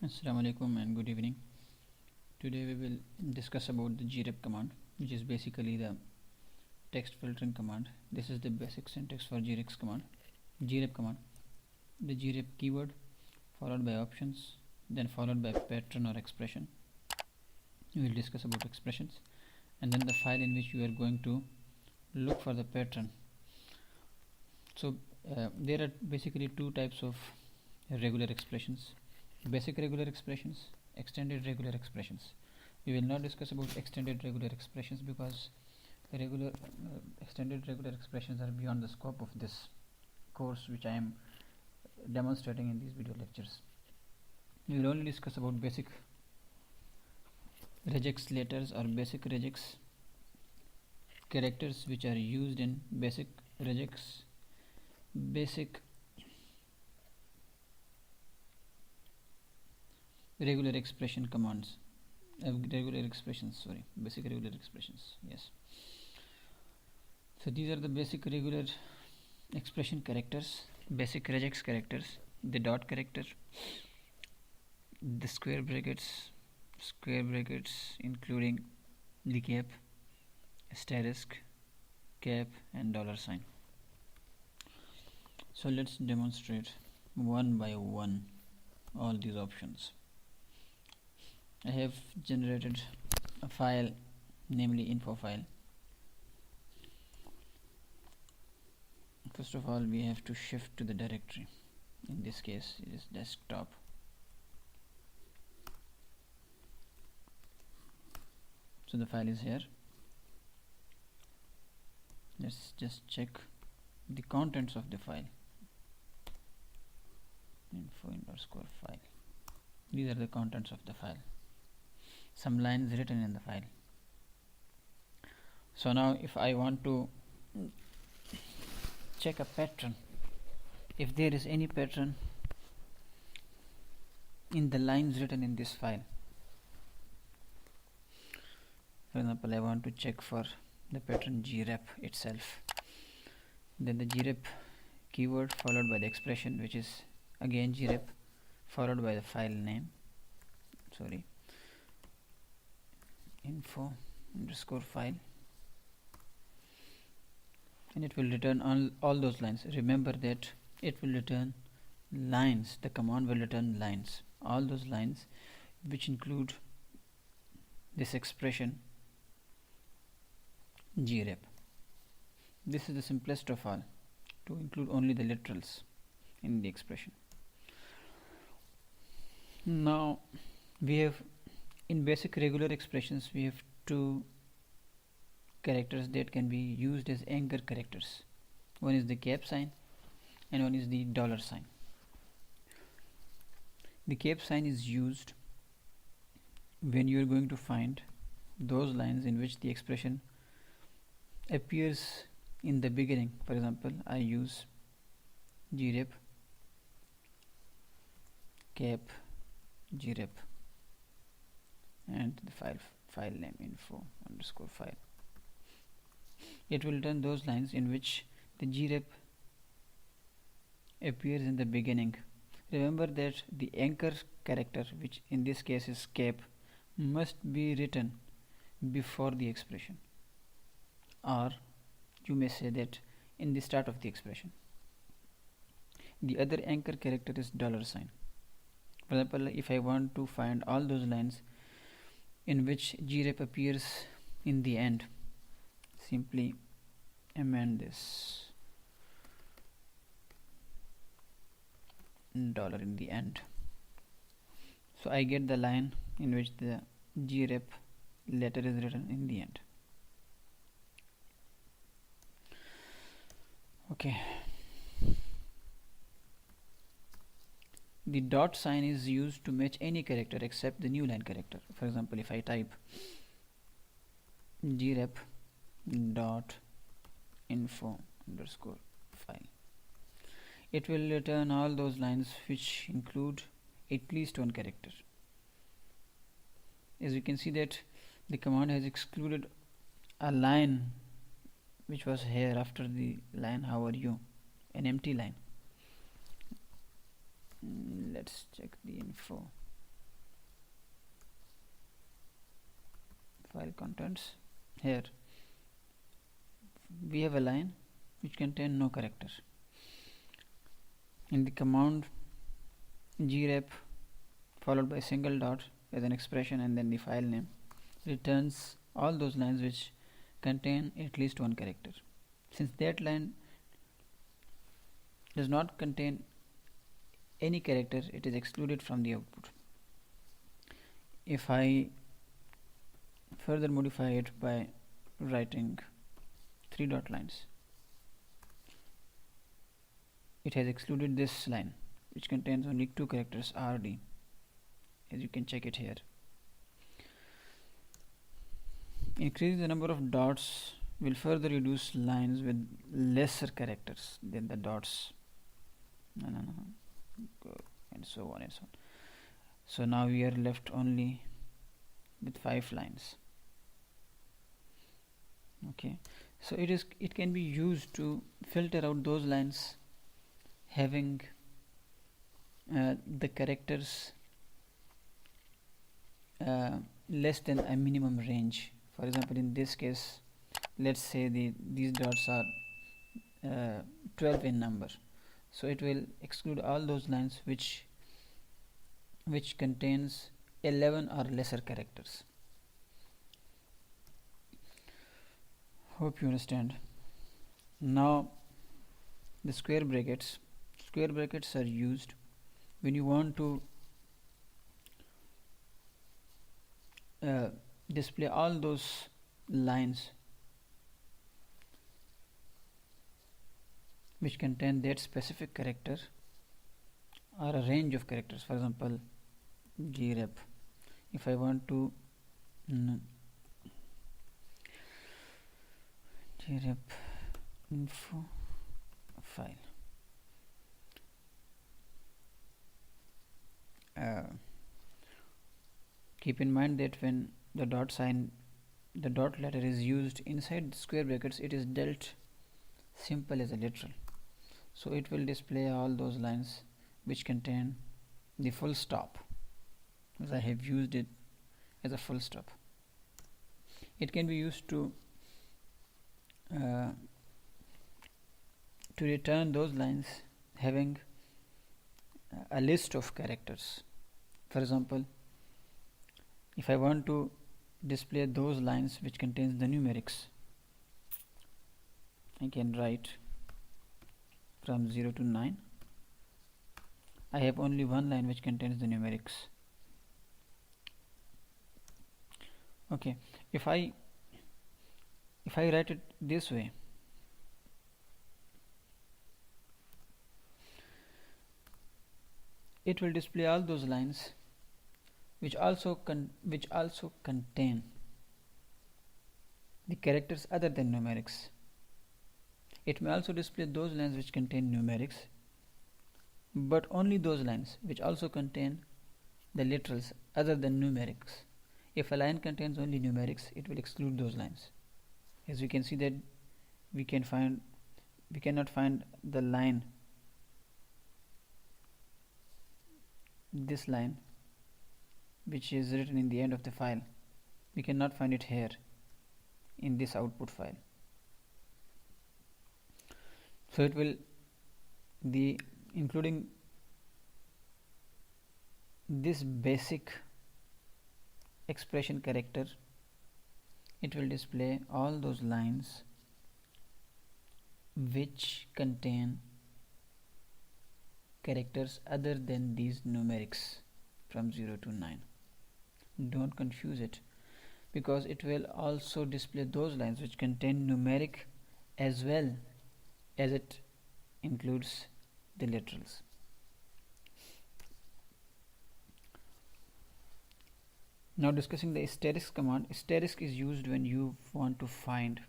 Assalamu alaikum and good evening. Today we will discuss about the grep command, which is basically the text filtering command. This is the basic syntax for grep command. Grep command. The grep keyword followed by options, then followed by pattern or expression. We will discuss about expressions, and then the file in which you are going to look for the pattern. So there are basically two types of regular expressions: basic regular expressions, extended regular expressions. We will not discuss about extended regular expressions because regular extended regular expressions are beyond the scope of this course which I am demonstrating in these video lectures. We will only discuss about basic regex letters or basic regex characters which are used in basic regex basic regular expression commands, regular expressions, sorry, basic regular expressions, yes. So these are the basic regular expression characters, basic regex characters: the dot character, the square brackets including the cap, asterisk, cap and dollar sign. So let's demonstrate one by one all these options. I have generated a file, namely info file. First of all, we have to shift to the directory. In this case it is desktop. So the file is here. Let's just check the contents of the file. Info_file. These are the contents of the file. Some lines written in the file. So now if I want to check a pattern, if there is any pattern in the lines written in this file, for example, I want to check for the pattern grep itself, then the grep keyword followed by the expression, which is again grep followed by the file name, sorry, info_file, and it will return all those lines. Remember that it will return lines, the command will return lines, all those lines which include this expression grep. This is the simplest of all, to include only the literals in the expression. Now we have, in basic regular expressions, we have two characters that can be used as anchor characters. One is the cap sign and one is the dollar sign. The cap sign is used when you are going to find those lines in which the expression appears in the beginning. For example, I use grep cap grep and the file name info_file. It will return those lines in which the grep appears in the beginning. Remember that the anchor character, which in this case is cap, must be written before the expression, or you may say that in the start of the expression. The other anchor character is dollar sign. For example, if I want to find all those lines in which grep appears in the end, simply amend this dollar in the end. So I get the line in which the grep letter is written in the end. Okay. The dot sign is used to match any character except the new line character. For example, if I type grep dot info_file, it will return all those lines which include at least one character. As you can see that the command has excluded a line which was here after the line how are you, an empty line. Let's check the info file contents. Here we have a line which contain no character. In the command grep followed by single dot as an expression and then the file name returns all those lines which contain at least one character. Since that line does not contain any character, it is excluded from the output. If I further modify it by writing 3 dot lines, it has excluded this line which contains only 2 characters RD, as you can check it here. Increasing the number of dots will further reduce lines with lesser characters than the dots. And so on and so on. So now we are left only with 5 lines. Okay, so it can be used to filter out those lines having the characters less than a minimum range. For example, in this case, let's say these dots are 12 in number, so it will exclude all those lines which contains 11 or lesser characters. Hope you understand. Now the square brackets are used when you want to display all those lines which contain that specific character or a range of characters. For example, grep, if I want to grep info file, keep in mind that when the dot letter is used inside the square brackets, it is dealt simple as a literal, so it will display all those lines which contain the full stop, as I have used it as a full stop. It can be used to return those lines having a list of characters. For example, if I want to display those lines which contains the numerics, I can write from 0 to 9. I have only one line which contains the numerics. Okay, if I write it this way, it will display all those lines which also contain the characters other than numerics. It may also display those lines which contain numerics, but only those lines which also contain the literals other than numerics. If a line contains only numerics, it will exclude those lines. As you can see that we cannot find the line, this line which is written in the end of the file. We cannot find it here in this output file. So it will including this basic expression character, it will display all those lines which contain characters other than these numerics from 0 to 9. Don't confuse it, because it will also display those lines which contain numeric as well as it includes the literals. Now discussing the asterisk command. Asterisk is used when you want to find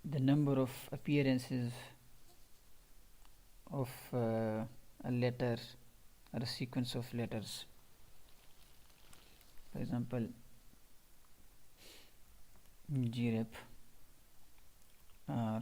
the number of appearances of a letter or a sequence of letters. For example, grep R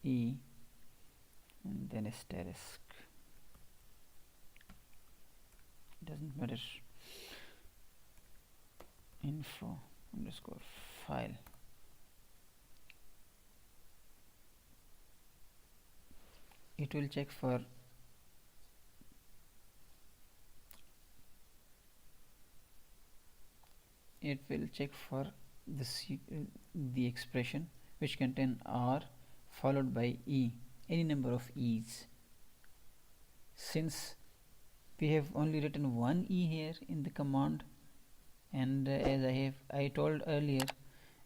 E and then asterisk, doesn't matter. info underscore file. It will check for the expression which contain R followed by E, any number of E's. Since we have only written one E here in the command, and as I told earlier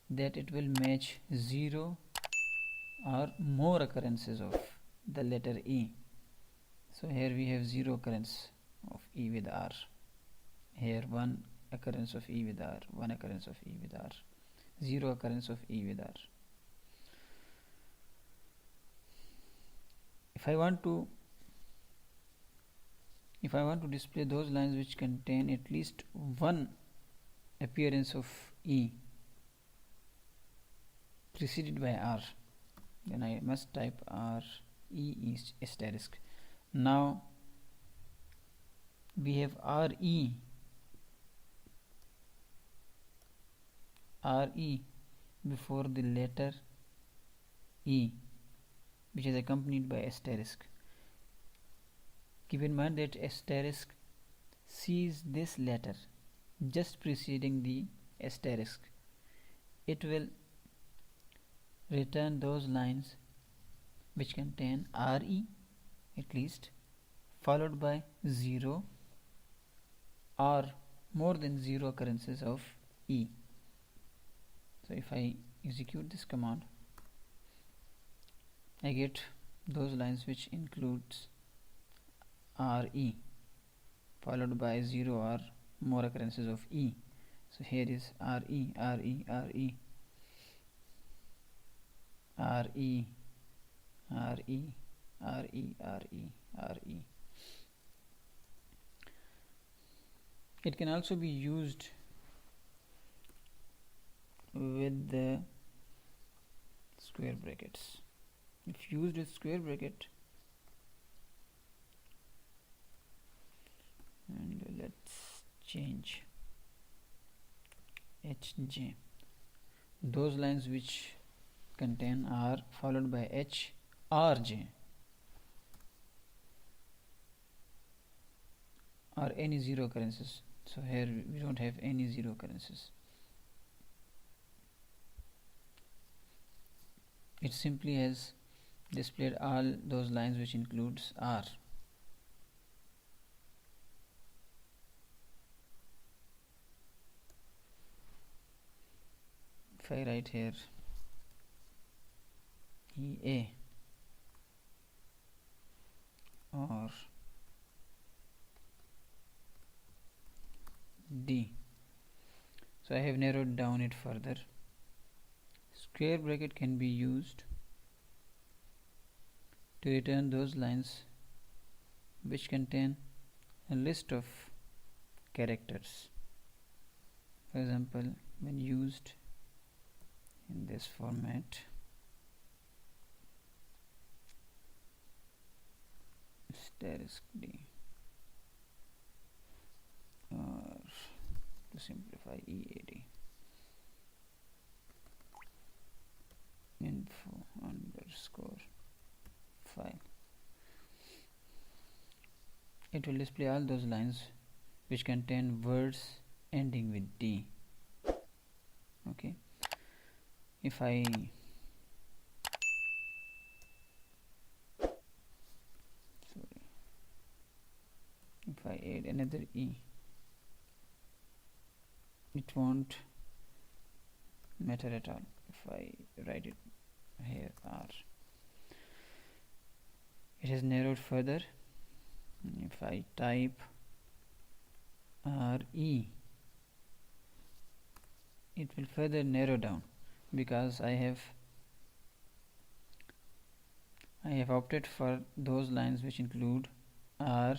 that it will match 0 or more occurrences of the letter E. So here we have 0 occurrence of E with R. Here 1 occurrence of E with R, 1 occurrence of E with R, 0 occurrence of E with R. If I want to display those lines which contain at least one appearance of E preceded by R, then I must type R E asterisk. Now we have RE before the letter E, which is accompanied by asterisk. Keep in mind that asterisk sees this letter just preceding the asterisk. It will return those lines which contain RE at least, followed by 0 or more than 0 occurrences of E. So if I execute this command, I get those lines which includes RE followed by 0 or more occurrences of E. So here is RE, RE, RE, RE, RE, RE, RE, RE. It can also be used with the square brackets. If used with square bracket, and let's change HJ, those lines which contain R followed by H RJ or any 0 occurrences. So here we don't have any 0 occurrences. It simply has displayed all those lines which includes R. If I write here EA or D, so I have narrowed down it further. Square bracket can be used to return those lines which contain a list of characters. For example, when used in this format, asterisk D, or to simplify EAD, info underscore file. It will display all those lines which contain words ending with D. Okay, if I add another E, it won't matter at all. If I write it here R, it has narrowed further. If I type RE, it will further narrow down, because I have opted for those lines which include R,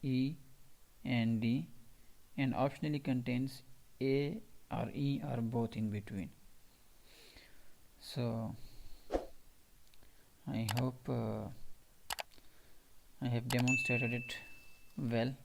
E and D, and optionally contains A or E or both in between. So I hope I have demonstrated it well.